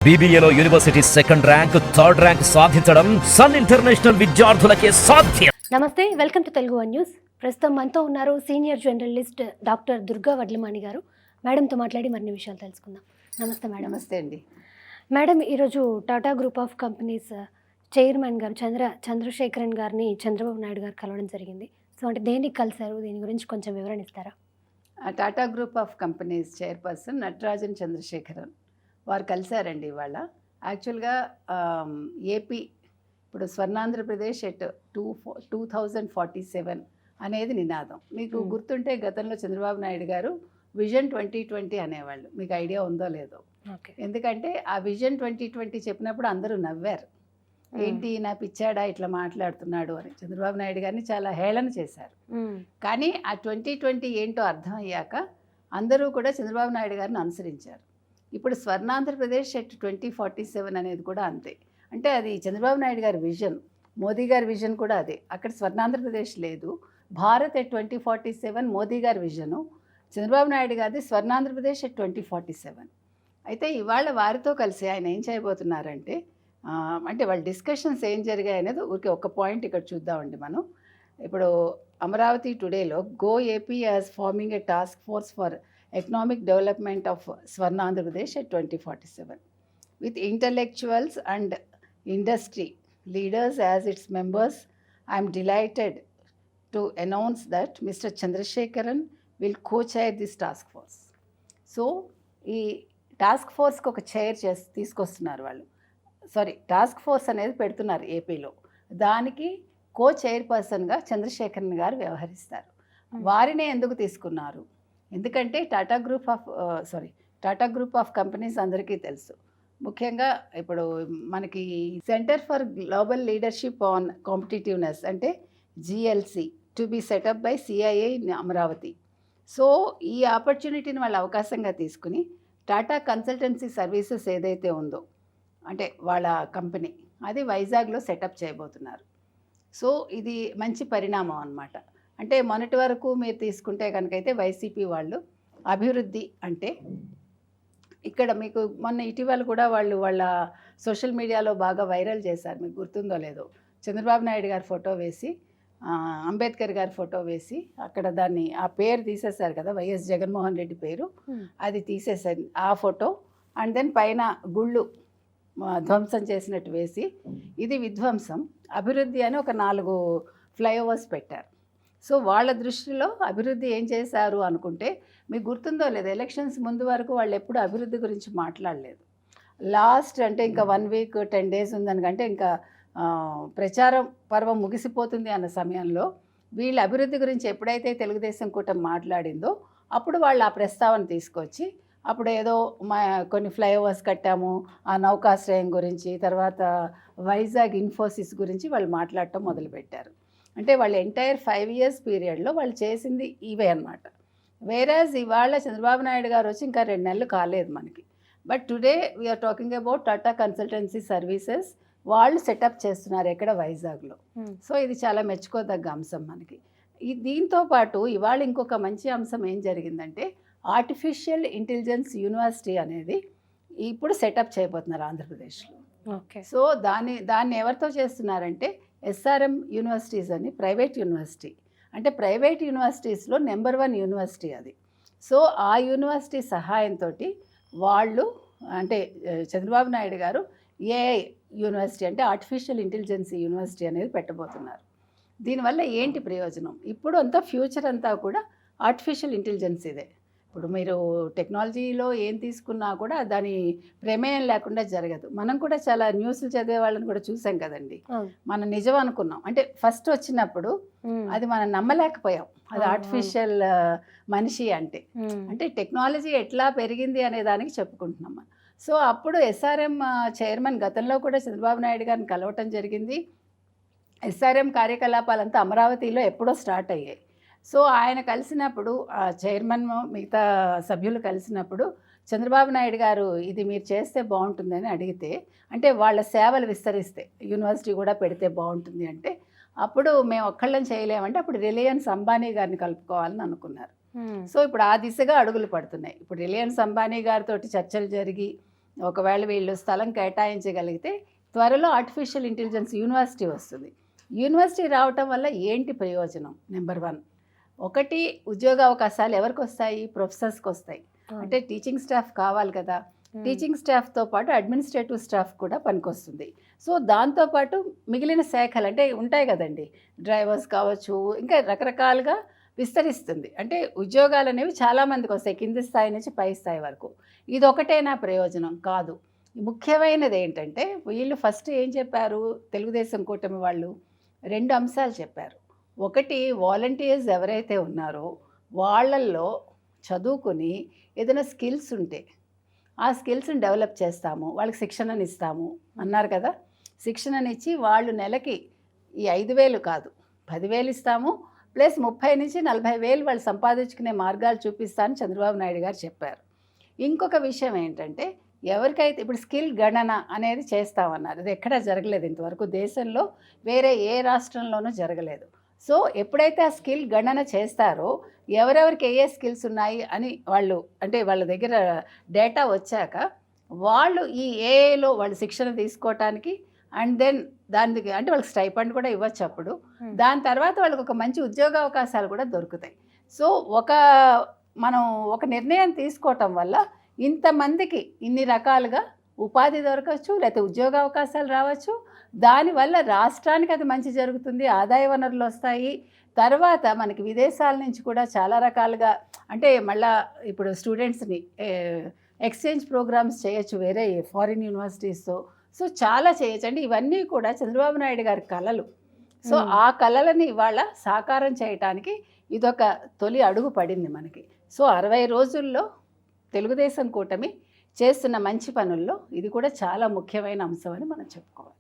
BBAలో university second rank, third rank సాధించడం Sun International విద్యార్థులకే సాధ్యం. నమస్తే, welcome to Telugu one news. ప్రస్తుతం మనతో ఉన్నారు senior journalist doctor Durga Vadlamani గారు. మేడంతో మాట్లాడి మరిన్ని విషయాలు తెలుసుకుందాం. నమస్తే మేడం. నమస్తే అండి. మేడం, ఈరోజు Tata group of companies chairman గారు చంద్రశేఖరన్ గారిని చంద్రబాబు నాయుడు గారు కలవడం జరిగింది. సో అంటే దేనికి కలిశారు, దీని గురించి కొంచెం వివరణ ఇస్తారా? Tata group of companies chairperson Natarajan Chandrasekaran వారు కలిశారండి ఇవాళ. యాక్చువల్గా ఏపీ ఇప్పుడు స్వర్ణాంధ్రప్రదేశ్ ఎట్ 2047 అనేది నినాదం. మీకు గుర్తుంటే గతంలో చంద్రబాబు నాయుడు గారు విజన్ 2020 అనేవాళ్ళు. మీకు ఐడియా ఉందో లేదో. ఎందుకంటే ఆ విజన్ 2020 చెప్పినప్పుడు అందరూ నవ్వారు. ఏంటి నా పిచ్చాడా ఇట్లా మాట్లాడుతున్నాడు అని చంద్రబాబు నాయుడు గారిని చాలా హేళన చేశారు. కానీ ఆ 2020 ఏంటో అర్థమయ్యాక అందరూ కూడా చంద్రబాబు నాయుడు గారిని అనుసరించారు. ఇప్పుడు స్వర్ణాంధ్రప్రదేశ్ ఎట్ 2047 అనేది కూడా అంతే. అంటే అది చంద్రబాబు నాయుడు గారి విజన్, మోదీ గారి విజన్ కూడా అదే. అక్కడ స్వర్ణాంధ్రప్రదేశ్ లేదు, భారత్ ఎట్ 2047 మోదీ గారి విజను, చంద్రబాబు నాయుడు గారిది స్వర్ణాంధ్రప్రదేశ్ ఎట్ 2047. అయితే ఇవాళ వారితో కలిసి ఆయన ఏం చేయబోతున్నారంటే, అంటే వాళ్ళ డిస్కషన్స్ ఏం జరిగాయి అనేది ఊరికే ఒక పాయింట్ ఇక్కడ చూద్దామండి మనం. ఇప్పుడు అమరావతి టుడేలో Go AP is forming a task force for economic development of Swarna Andhra Pradesh at 2047 with intellectuals and industry leaders as its members. I'm delighted to announce that Mr Chandrasekaran will co-chair this task force. So ఈ task ఫోర్స్కి ఒక chair తీసుకొస్తున్నారు వాళ్ళు. Task force అనేది పెడుతున్నారు ఏపీలో. దానికి కో-చైర్పర్సన్గా చంద్రశేఖరన్ గారు వ్యవహరిస్తారు. వారినే ఎందుకు తీసుకున్నారు? ఎందుకంటే టాటా గ్రూప్ ఆఫ్ కంపెనీస్ అందరికీ తెలుసు. ముఖ్యంగా ఇప్పుడు మనకి centre for global leadership on competitiveness అంటే GLC to be setup by CIA in Amaravati. So ఈ ఆపర్చునిటీని వాళ్ళు అవకాశంగా తీసుకుని టాటా కన్సల్టెన్సీ సర్వీసెస్ ఏదైతే ఉందో అంటే వాళ్ళ కంపెనీ అది వైజాగ్లో సెటప్ చేయబోతున్నారు. సో ఇది మంచి పరిణామం అన్నమాట. అంటే మొన్నటి వరకు మీరు తీసుకుంటే కనుకైతే వైసీపీ వాళ్ళు అభివృద్ధి అంటే ఇక్కడ మీకు మొన్న ఇటీవల కూడా వాళ్ళ సోషల్ మీడియాలో బాగా వైరల్ చేశారు. మీకు గుర్తుందో లేదో, చంద్రబాబు నాయుడు గారి ఫోటో వేసి అంబేద్కర్ గారి ఫోటో వేసి అక్కడ దాన్ని ఆ పేరు తీసేశారు కదా, వైఎస్ జగన్మోహన్ రెడ్డి పేరు, అది తీసేసారు ఆ ఫోటో. అండ్ దెన్ పైన గుళ్ళు ధ్వంసం చేసినట్టు వేసి ఇది విధ్వంసం, అభివృద్ధి అని ఒక 4 ఫ్లైఓవర్స్ పెట్టారు. సో వాళ్ళ దృష్టిలో అభివృద్ధి ఏం చేశారు అనుకుంటే, మీకు గుర్తుందో లేదు, ఎలక్షన్స్ ముందు వరకు వాళ్ళు ఎప్పుడు అభివృద్ధి గురించి మాట్లాడలేదు. లాస్ట్ అంటే ఇంకా 1 వీక్ 10 డేస్ ఉందనుకంటే ఇంకా ప్రచారం పర్వం ముగిసిపోతుంది అన్న సమయంలో వీళ్ళ అభివృద్ధి గురించి ఎప్పుడైతే తెలుగుదేశం కూటమి మాట్లాడిందో అప్పుడు వాళ్ళు ఆ ప్రస్తావన తీసుకొచ్చి అప్పుడు ఏదో కొన్ని ఫ్లైఓవర్స్ కట్టాము, ఆ నౌకాశ్రయం గురించి, తర్వాత వైజాగ్ ఇన్ఫోసిస్ గురించి వాళ్ళు మాట్లాడటం మొదలుపెట్టారు. అంటే వాళ్ళు ఎంటైర్ 5 years పీరియడ్లో వాళ్ళు చేసింది ఇవే అన్నమాట. వేరాజ్ ఇవాళ చంద్రబాబు నాయుడు గారు వచ్చి ఇంకా 2 నెలలు కాలేదు మనకి. But today we're talking about Tata consultancy services. వాళ్ళు సెటప్ చేస్తున్నారు ఎక్కడ, వైజాగ్లో. సో ఇది చాలా మెచ్చుకోదగ్గ అంశం మనకి. దీంతో పాటు ఇవాళ ఇంకొక మంచి అంశం ఏం జరిగిందంటే, ఆర్టిఫిషియల్ ఇంటెలిజెన్స్ యూనివర్సిటీ అనేది ఇప్పుడు సెటప్ చేయబోతున్నారు ఆంధ్రప్రదేశ్లో. ఓకే. సో దాన్ని ఎవరితో చేస్తున్నారంటే SRM యూనివర్సిటీస్ అని ప్రైవేట్ యూనివర్సిటీ. అంటే ప్రైవేట్ యూనివర్సిటీస్లో నెంబర్ 1 యూనివర్సిటీ అది. సో ఆ యూనివర్సిటీ సహాయంతో వాళ్ళు అంటే చంద్రబాబు నాయుడు గారు AI యూనివర్సిటీ అంటే ఆర్టిఫిషియల్ ఇంటెలిజెన్స్ యూనివర్సిటీ అనేది పెట్టబోతున్నారు. దీనివల్ల ఏంటి ప్రయోజనం? ఇప్పుడు అంతా ఫ్యూచర్ అంతా కూడా ఆర్టిఫిషియల్ ఇంటెలిజెన్స్ ఇదే. ఇప్పుడు మీరు టెక్నాలజీలో ఏం తీసుకున్నా కూడా దాని ప్రమేయం లేకుండా జరగదు. మనం కూడా చాలా న్యూస్లు చదివే వాళ్ళని కూడా చూసాం కదండి. మనం నిజం అనుకున్నాం. అంటే ఫస్ట్ వచ్చినప్పుడు అది మనం నమ్మలేకపోయాం, అది ఆర్టిఫిషియల్ మనిషి అంటే టెక్నాలజీ ఎట్లా పెరిగింది అనే దానికి చెప్పుకుంటున్నాం మనం. సో అప్పుడు SRM చైర్మన్ గతంలో కూడా చంద్రబాబు నాయుడు గారిని కలవటం జరిగింది. SRM కార్యకలాపాలంతా అమరావతిలో ఎప్పుడో స్టార్ట్ అయ్యాయి. సో ఆయన కలిసినప్పుడు చైర్మన్ మిగతా సభ్యులు కలిసినప్పుడు చంద్రబాబు నాయుడు గారు ఇది మీరు చేస్తే బాగుంటుందని అడిగితే, అంటే వాళ్ళ సేవలు విస్తరిస్తే యూనివర్సిటీ కూడా పెడితే బాగుంటుంది అంటే, అప్పుడు మేము ఒక్కళ్ళని చేయలేమంటే అప్పుడు రిలయన్స్ అంబానీ గారిని కలుపుకోవాలని అనుకున్నారు. సో ఇప్పుడు ఆ దిశగా అడుగులు పడుతున్నాయి. ఇప్పుడు రిలయన్స్ అంబానీ గారితో చర్చలు జరిగి ఒకవేళ వీళ్ళు స్థలం కేటాయించగలిగితే త్వరలో ఆర్టిఫిషియల్ ఇంటెలిజెన్స్ యూనివర్సిటీ వస్తుంది. యూనివర్సిటీ రావటం వల్ల ఏంటి ప్రయోజనం? నెంబర్ 1, ఒకటి ఉద్యోగ అవకాశాలు ఎవరికి వస్తాయి? ప్రొఫెసర్స్కి వస్తాయి. అంటే టీచింగ్ స్టాఫ్ కావాలి కదా, టీచింగ్ స్టాఫ్తో పాటు అడ్మినిస్ట్రేటివ్ స్టాఫ్ కూడా పనికొస్తుంది. సో దాంతోపాటు మిగిలిన శాఖలు అంటే ఉంటాయి కదండి, డ్రైవర్స్ కావచ్చు, ఇంకా రకరకాలుగా విస్తరిస్తుంది. అంటే ఉద్యోగాలు అనేవి చాలామందికి వస్తాయి, కింది స్థాయి నుంచి పై స్థాయి వరకు. ఇది ఒకటేనా ప్రయోజనం? కాదు. ముఖ్యమైనది ఏంటంటే వీళ్ళు ఫస్ట్ ఏం చెప్పారు, తెలుగుదేశం కూటమి వాళ్ళు 2 అంశాలు చెప్పారు. ఒకటి, వాలంటీర్స్ ఎవరైతే ఉన్నారో వాళ్ళల్లో చదువుకొని ఏదైనా స్కిల్స్ ఉంటే ఆ స్కిల్స్ని డెవలప్ చేస్తాము, వాళ్ళకి శిక్షణని ఇస్తాము అన్నారు కదా. శిక్షణని ఇచ్చి వాళ్ళు నెలకి ఈ 5,000 కాదు 10,000 ఇస్తాము, ప్లస్ 30,000 నుంచి 40,000 వాళ్ళు సంపాదించుకునే మార్గాలు చూపిస్తానని చంద్రబాబు నాయుడు గారు చెప్పారు. ఇంకొక విషయం ఏంటంటే ఎవరికైతే ఇప్పుడు స్కిల్ గణన అనేది చేస్తామన్నారు, అది ఎక్కడా జరగలేదు ఇంతవరకు, దేశంలో వేరే ఏ రాష్ట్రంలోనూ జరగలేదు. సో ఎప్పుడైతే ఆ స్కిల్ గణన చేస్తారో ఎవరెవరికి ఏ స్కిల్స్ ఉన్నాయి అని వాళ్ళు అంటే వాళ్ళ దగ్గర డేటా వచ్చాక వాళ్ళు ఈ ఏఐలో వాళ్ళు శిక్షణ తీసుకోవటానికి అండ్ దెన్ దానికి అంటే వాళ్ళకి స్టైఫండ్ కూడా ఇవ్వచ్చు అప్పుడు. దాని తర్వాత వాళ్ళకి ఒక మంచి ఉద్యోగ అవకాశాలు కూడా దొరుకుతాయి. సో మనం ఒక నిర్ణయం తీసుకోవటం వల్ల ఇంతమందికి ఇన్ని రకాలుగా ఉపాధి దొరకవచ్చు, లేకపోతే ఉద్యోగ అవకాశాలు రావచ్చు. దానివల్ల రాష్ట్రానికి అది మంచి జరుగుతుంది, ఆదాయ వనరులు వస్తాయి. తర్వాత మనకి విదేశాల నుంచి కూడా చాలా రకాలుగా అంటే మళ్ళీ ఇప్పుడు స్టూడెంట్స్ని ఎక్స్చేంజ్ ప్రోగ్రామ్స్ చేయొచ్చు వేరే ఫారిన్ యూనివర్సిటీస్తో. సో చాలా చేయొచ్చు అండి. ఇవన్నీ కూడా చంద్రబాబు నాయుడు గారి కళలు. సో ఆ కళలని ఇవాళ సాకారం చేయటానికి ఇదొక తొలి అడుగు పడింది మనకి. సో 60 రోజుల్లో తెలుగుదేశం కూటమి చేస్తున్న మంచి పనుల్లో ఇది కూడా చాలా ముఖ్యమైన అంశం అని మనం చెప్పుకోవాలి.